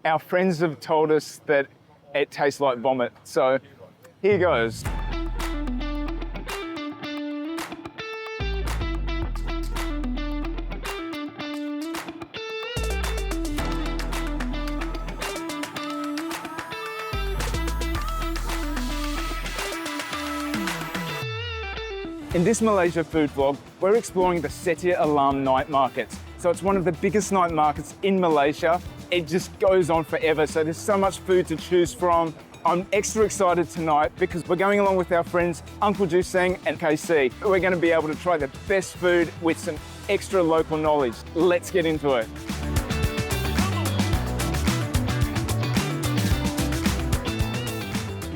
Our friends have told us that it tastes like vomit, so here goes. In this Malaysia food vlog, we're exploring the Setia Alam Night Market. So it's one of the biggest night markets in Malaysia. It just goes on forever, so there's so much food to choose from. I'm extra excited tonight because we're going along with our friends Angku, Seng and KC. We're going to be able to try the best food with some extra local knowledge. Let's get into it.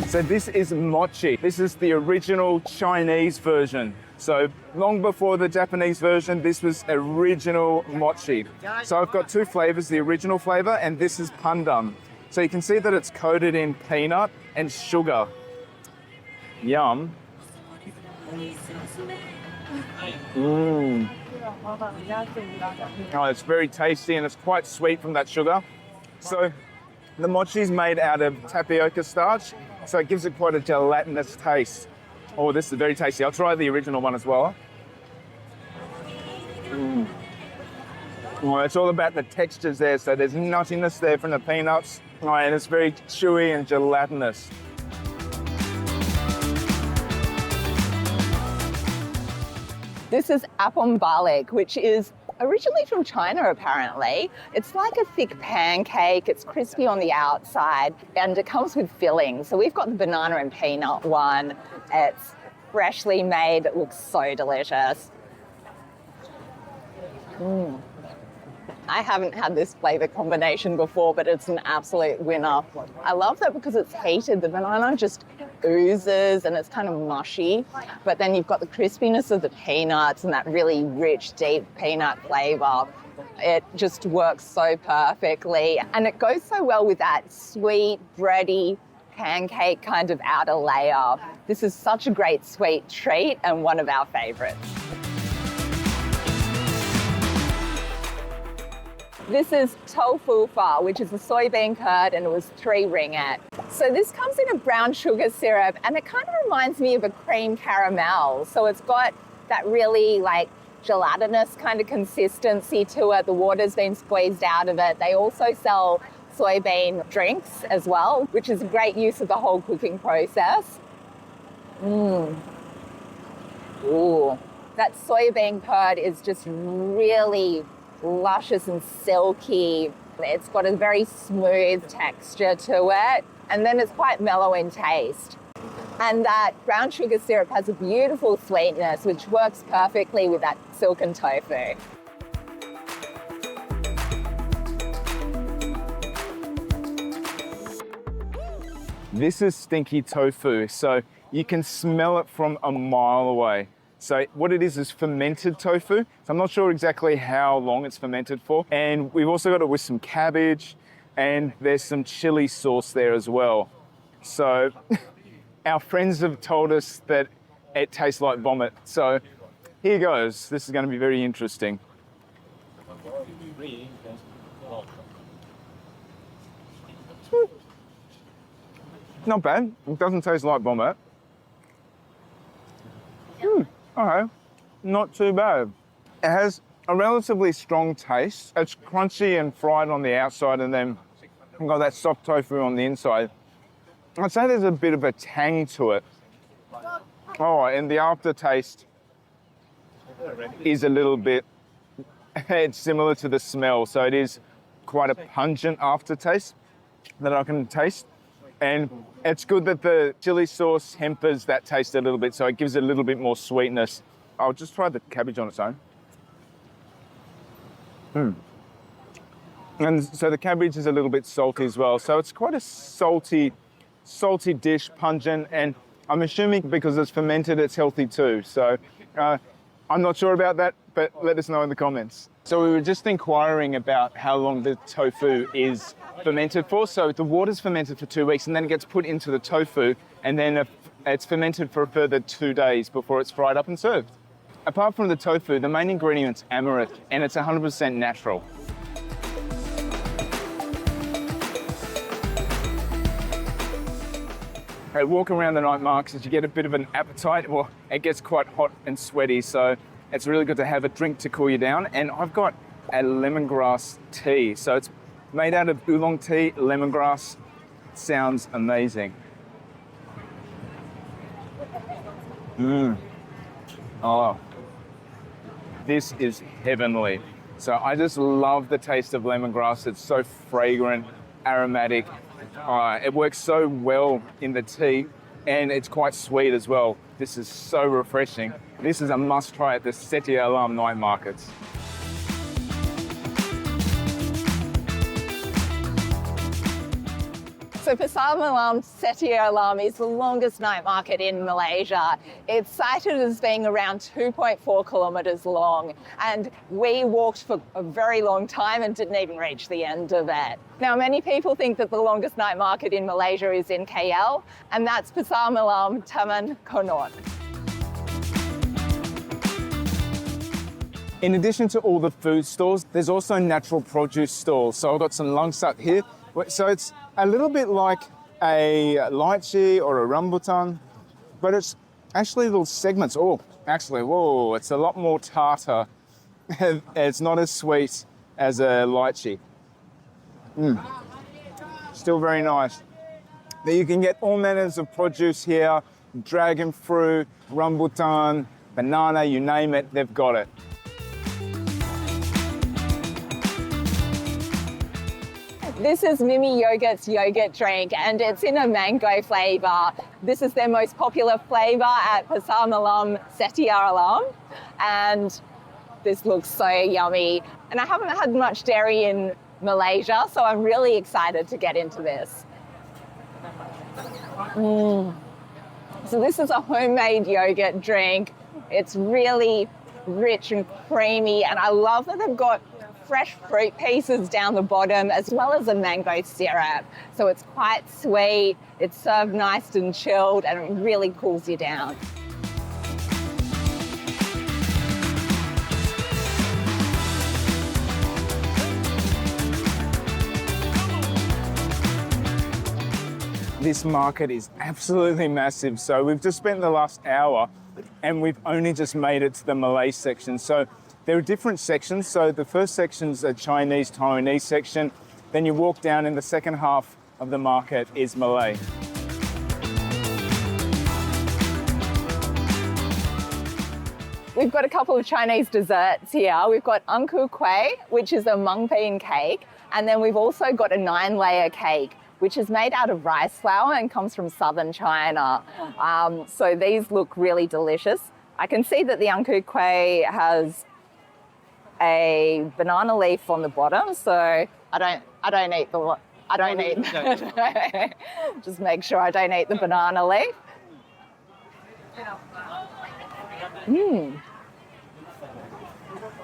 So this is Mochi. This is the original Chinese version. So long before the Japanese version, this was original Mochi. So I've got two flavors, the original flavor and this is pandan. So you can see that it's coated in peanut and sugar. Yum. Oh, it's very tasty and it's quite sweet from that sugar. So the mochi is made out of tapioca starch, so it gives it quite a gelatinous taste. Oh, this is very tasty. I'll try the original one as well. Oh, it's all about the textures there, so there's nuttiness there from the peanuts. Oh, and it's very chewy and gelatinous. This is Apom Balik, which is originally from China, apparently. It's like a thick pancake, it's crispy on the outside, and it comes with fillings. So we've got the banana and peanut one. It's freshly made, it looks so delicious. I haven't had this flavor combination before, but it's an absolute winner. I love that because it's heated. The banana just oozes and it's kind of mushy, but then you've got the crispiness of the peanuts and that really rich, deep peanut flavor. It just works so perfectly. And it goes so well with that sweet, bready, pancake kind of outer layer. This is such a great sweet treat and one of our favorites. This is tofu pho, which is a soybean curd, and it was 3 ringgit. So this comes in a brown sugar syrup, and it kind of reminds me of a cream caramel. So it's got that really like gelatinous kind of consistency to it. The water's been squeezed out of it. They also sell soybean drinks as well, which is a great use of the whole cooking process. Ooh, that soybean curd is just really luscious and silky. It's got a very smooth texture to it, and then it's quite mellow in taste. And that brown sugar syrup has a beautiful sweetness, which works perfectly with that silken tofu. This is Stinky Tofu, so you can smell it from a mile away. So what it is fermented tofu. So I'm not sure exactly how long it's fermented for. And we've also got it with some cabbage and there's some chili sauce there as well. So our friends have told us that it tastes like vomit. So here goes. This is going to be very interesting. Not bad. It doesn't taste like vomit. Okay, not too bad. It has a relatively strong taste. It's crunchy and fried on the outside and then I've got that soft tofu on the inside. I'd say there's a bit of a tang to it. Oh, and the aftertaste is a little bit, it's similar to the smell. So it is quite a pungent aftertaste that I can taste. And it's good that the chili sauce tempers that taste a little bit, so it gives it a little bit more sweetness. I'll just try the cabbage on its own. And so the cabbage is a little bit salty as well. So it's quite a salty dish, pungent, and I'm assuming because it's fermented, it's healthy too. So I'm not sure about that, but let us know in the comments. So we were just inquiring about how long the tofu is fermented for. So the water's fermented for 2 weeks and then it gets put into the tofu and then it's fermented for a further 2 days before it's fried up and served. Apart from the tofu, the main ingredient's amaranth and it's 100% natural. walk around the night markets, you get a bit of an appetite. Well, it gets quite hot and sweaty, so it's really good to have a drink to cool you down. And I've got a lemongrass tea. So it's made out of oolong tea, lemongrass. Sounds amazing. Oh, this is heavenly. So I just love the taste of lemongrass. It's so fragrant, aromatic. It works so well in the tea, and it's quite sweet as well. This is so refreshing. This is a must try at the Setia Alam Night Markets. So Pasar Malam Setia Alam is the longest night market in Malaysia. It's cited as being around 2.4 kilometres long, and we walked for a very long time and didn't even reach the end of it. Now, many people think that the longest night market in Malaysia is in KL, and that's Pasar Malam Taman Konot. In addition to all the food stalls, there's also natural produce stalls. So I've got some Langsat here. So it's a little bit like a lychee or a rambutan, but it's actually little segments. Oh, actually, whoa, it's a lot more tartar. It's not as sweet as a lychee. Still very nice. But you can get all manners of produce here, dragon fruit, rambutan, banana, you name it, they've got it. This is Mimi Yoghurt's yogurt drink, and it's in a mango flavour. This is their most popular flavour at Pasar Malam Setia Alam, and this looks so yummy. And I haven't had much dairy in Malaysia, so I'm really excited to get into this. So this is a homemade yogurt drink. It's really rich and creamy, and I love that they've got fresh fruit pieces down the bottom as well as a mango syrup. So it's quite sweet, it's served nice and chilled, and it really cools you down. This market is absolutely massive. So we've just spent the last hour and we've only just made it to the Malay section. So there are different sections. So the first section's a Chinese, Taiwanese section. Then you walk down in the second half of the market is Malay. We've got a couple of Chinese desserts here. We've got Angku Kuih, which is a mung bean cake. And then we've also got a 9-layer cake, which is made out of rice flour and comes from southern China. So these look really delicious. I can see that the Angku Kuih has a banana leaf on the bottom, so I don't eat just make sure I don't eat the banana leaf.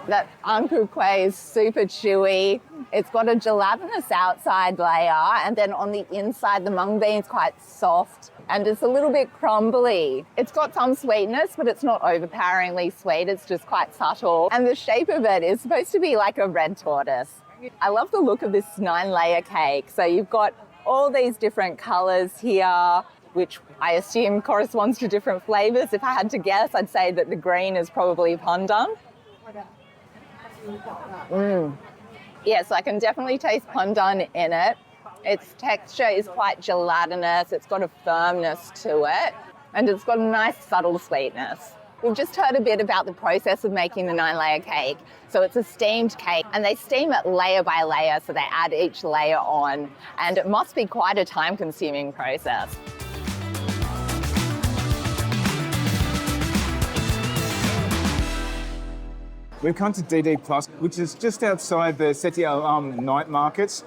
That Angku Kuih is super chewy. It's got a gelatinous outside layer, and then on the inside the mung bean is quite soft and it's a little bit crumbly. It's got some sweetness, but it's not overpoweringly sweet. It's just quite subtle. And the shape of it is supposed to be like a red tortoise. I love the look of this 9-layer cake. So you've got all these different colors here, which I assume corresponds to different flavors. If I had to guess, I'd say that the green is probably pandan. Yeah, so I can definitely taste pandan in it. Its texture is quite gelatinous, it's got a firmness to it, and it's got a nice subtle sweetness. We've just heard a bit about the process of making the 9-layer cake. So it's a steamed cake, and they steam it layer by layer, so they add each layer on, and it must be quite a time-consuming process. We've come to DD Plus, which is just outside the Setia Alam Night Markets,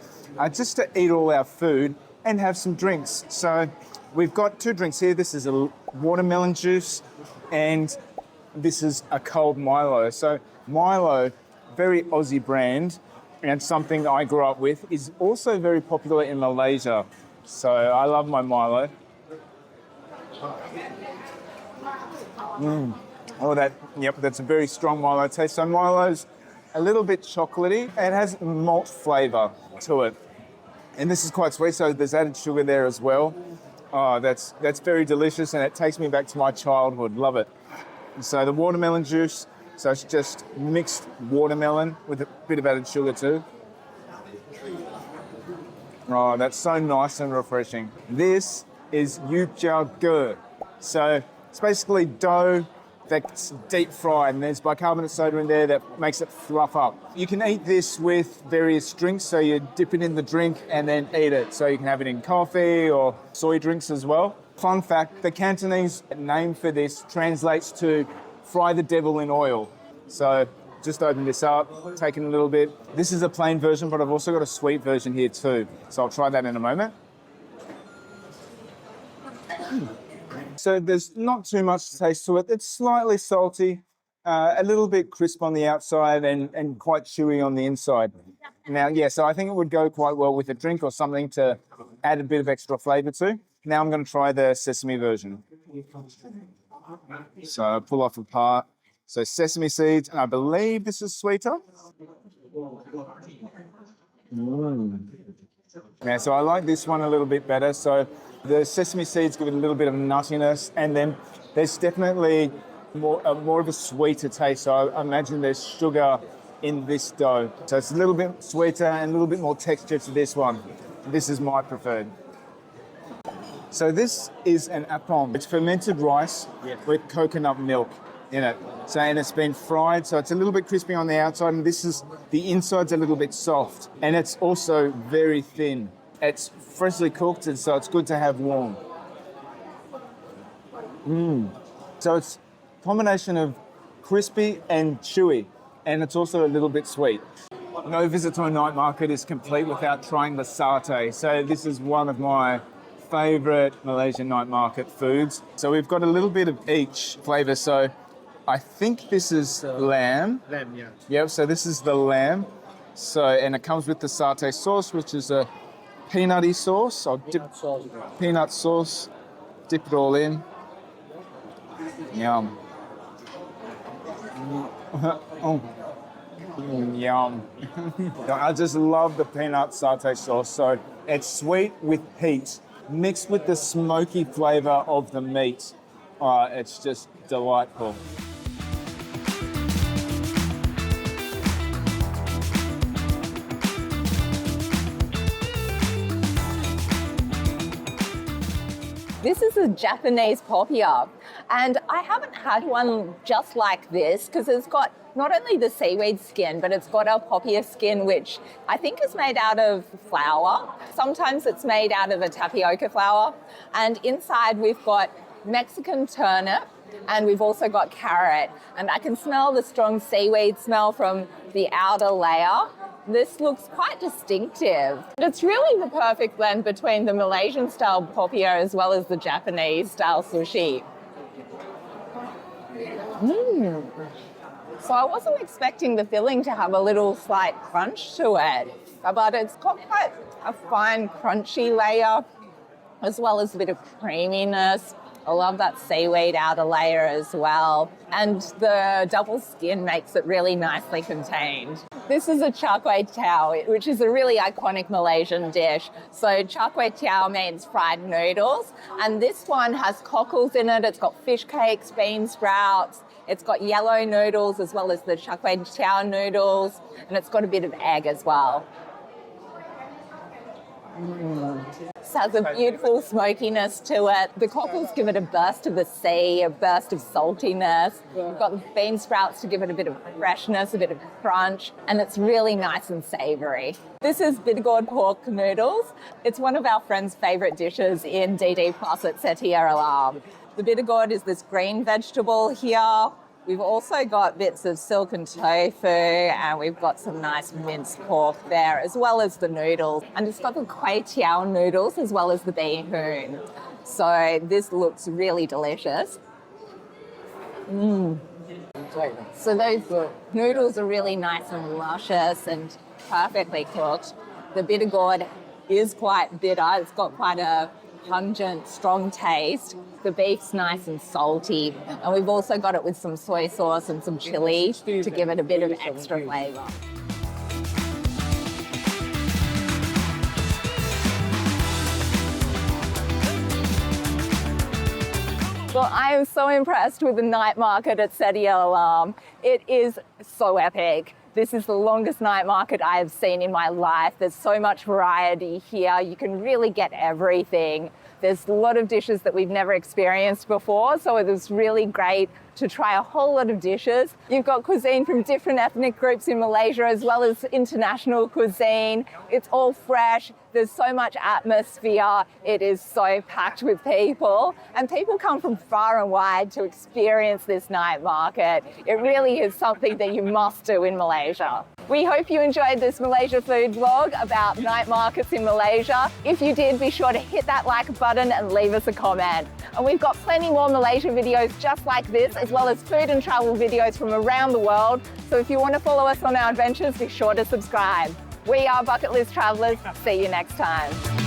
just to eat all our food and have some drinks. So we've got 2 drinks here. This is a watermelon juice and this is a cold Milo. So Milo, very Aussie brand, and something I grew up with, is also very popular in Malaysia. So I love my Milo. Oh, that's a very strong Milo taste. So Milo's a little bit chocolatey. It has malt flavour to it. And this is quite sweet, so there's added sugar there as well. Oh, that's very delicious, and it takes me back to my childhood. Love it. So the watermelon juice, so it's just mixed watermelon with a bit of added sugar too. Oh, that's so nice and refreshing. This is Youtiao. So it's basically dough that's deep fried, and there's bicarbonate soda in there that makes it fluff up. You can eat this with various drinks, so you dip it in the drink and then eat it. So you can have it in coffee or soy drinks as well. Fun fact, the Cantonese name for this translates to fry the devil in oil. So just open this up, take in a little bit. This is a plain version, but I've also got a sweet version here too. So I'll try that in a moment. So there's not too much taste to it. It's slightly salty, a little bit crisp on the outside and quite chewy on the inside. Now, yeah, so I think it would go quite well with a drink or something to add a bit of extra flavour to. Now I'm going to try the sesame version. So I pull off a part. So sesame seeds, and I believe this is sweeter. Yeah, so I like this one a little bit better. So the sesame seeds give it a little bit of nuttiness, and then there's definitely more of a sweeter taste. So I imagine there's sugar in this dough. So it's a little bit sweeter and a little bit more texture to this one. This is my preferred. So this is an apom. It's fermented rice with coconut milk in it. So, and it's been fried, so it's a little bit crispy on the outside, and the inside's a little bit soft, and it's also very thin. It's freshly cooked, and so it's good to have warm. So it's a combination of crispy and chewy, and it's also a little bit sweet. No visit to a night market is complete without trying the satay. So this is one of my favourite Malaysian night market foods. So we've got a little bit of each flavour. So I think this is lamb. Lamb, yeah. Yep, so this is the lamb. So, and it comes with the satay sauce, which is a peanutty sauce. I'll dip peanut sauce, dip it all in. Yum. Oh. Yum. I just love the peanut satay sauce. So it's sweet with heat, mixed with the smoky flavour of the meat. It's just delightful. This is a Japanese Popiah, and I haven't had one just like this because it's got not only the seaweed skin, but it's got our Popiah skin, which I think is made out of flour. Sometimes it's made out of a tapioca flour, and inside we've got Mexican turnip, and we've also got carrot, and I can smell the strong seaweed smell from the outer layer. This looks quite distinctive. It's really the perfect blend between the Malaysian style Popiah as well as the Japanese style sushi. So I wasn't expecting the filling to have a little slight crunch to it, but it's got quite a fine crunchy layer as well as a bit of creaminess. I love that seaweed outer layer as well. And the double skin makes it really nicely contained. This is a Char Kway Teow, which is a really iconic Malaysian dish. So Char Kway Teow means fried noodles. And this one has cockles in it. It's got fish cakes, bean sprouts. It's got yellow noodles as well as the Char Kway Teow noodles. And it's got a bit of egg as well. This has a beautiful smokiness to it. The cockles give it a burst of the sea, a burst of saltiness. We've got the bean sprouts to give it a bit of freshness, a bit of crunch, and it's really nice and savoury. This is Gourd Pork Noodles. It's one of our friends' favourite dishes in DD Plus at Setia Alam. The gourd is this green vegetable here. We've also got bits of silken tofu, and we've got some nice minced pork there, as well as the noodles. And it's got the Kway Teow noodles as well as the bee hoon. So this looks really delicious. So those noodles are really nice and luscious and perfectly cooked. The gourd is quite bitter. It's got quite a pungent, strong taste. The beef's nice and salty, and we've also got it with some soy sauce and some chili to give it a bit of extra flavour. Well, I am so impressed with the night market at Setia Alam. It is so epic. This is the longest night market I have seen in my life. There's so much variety here. You can really get everything. There's a lot of dishes that we've never experienced before, so it was really great to try a whole lot of dishes. You've got cuisine from different ethnic groups in Malaysia as well as international cuisine. It's all fresh. There's so much atmosphere. It is so packed with people, and people come from far and wide to experience this night market. It really is something that you must do in Malaysia. We hope you enjoyed this Malaysia food vlog about night markets in Malaysia. If you did, be sure to hit that like button and leave us a comment. And we've got plenty more Malaysia videos just like this, as well as food and travel videos from around the world. So if you want to follow us on our adventures, be sure to subscribe. We are Bucket List Travellers. See you next time.